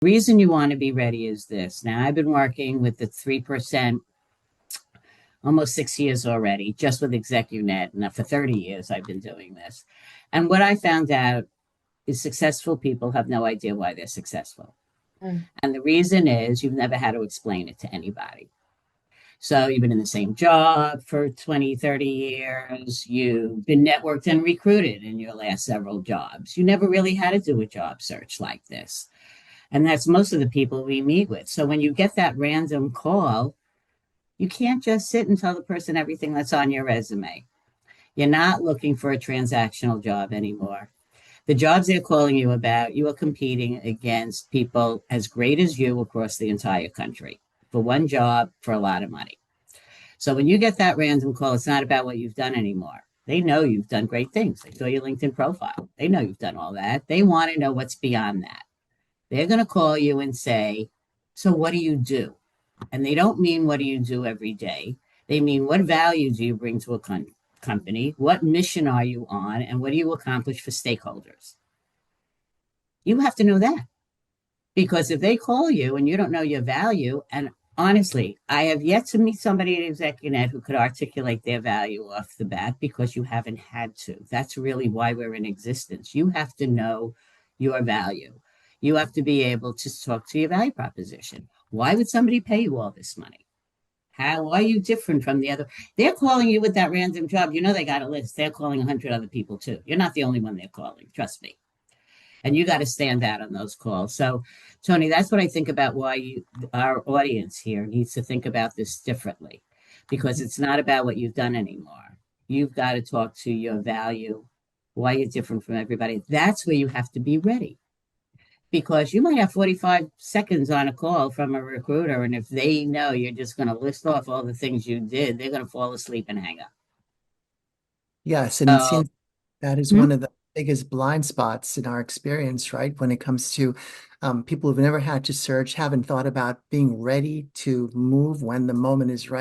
Reason you want to be ready is this. Now, I've been working with the 3% almost 6 years already, just with ExecuNet. And for 30 years, I've been doing this. And what I found out is successful people have no idea why they're successful. Mm. And the reason is you've never had to explain it to anybody. So you've been in the same job for 20, 30 years. You've been networked and recruited in your last several jobs. You never really had to do a job search like this. And that's most of the people we meet with. So when you get that random call, you can't just sit and tell the person everything that's on your resume. You're not looking for a transactional job anymore. The jobs they're calling you about, you are competing against people as great as you across the entire country for one job for a lot of money. So when you get that random call, it's not about what you've done anymore. They know you've done great things. They saw your LinkedIn profile. They know you've done all that. They want to know what's beyond that. They're going to call you and say, so what do you do? And they don't mean what do you do every day. They mean what value do you bring to a company? What mission are you on? And what do you accomplish for stakeholders? You have to know that. Because if they call you and you don't know your value, and honestly, I have yet to meet somebody at ExecuNet who could articulate their value off the bat because you haven't had to. That's really why we're in existence. You have to know your value. You have to be able to talk to your value proposition. Why would somebody pay you all this money? How are you different from the other? They're calling you with that random job. You know they got a list. They're calling 100 other people too. You're not the only one they're calling. Trust me, and you got to stand out on those calls. So, Tony, that's what I think about why our audience here needs to think about this differently, because it's not about what you've done anymore. You've got to talk to your value, why you're different from everybody. That's where you have to be ready, because you might have 45 seconds on a call from a recruiter, and if they know you're just going to list off all the things you did, they're going to fall asleep and hang up. Yes, and it So, seems that is hmm? one of the biggest blind spots in our experience, right? When it comes to people who've never had to search, haven't thought about being ready to move when the moment is right.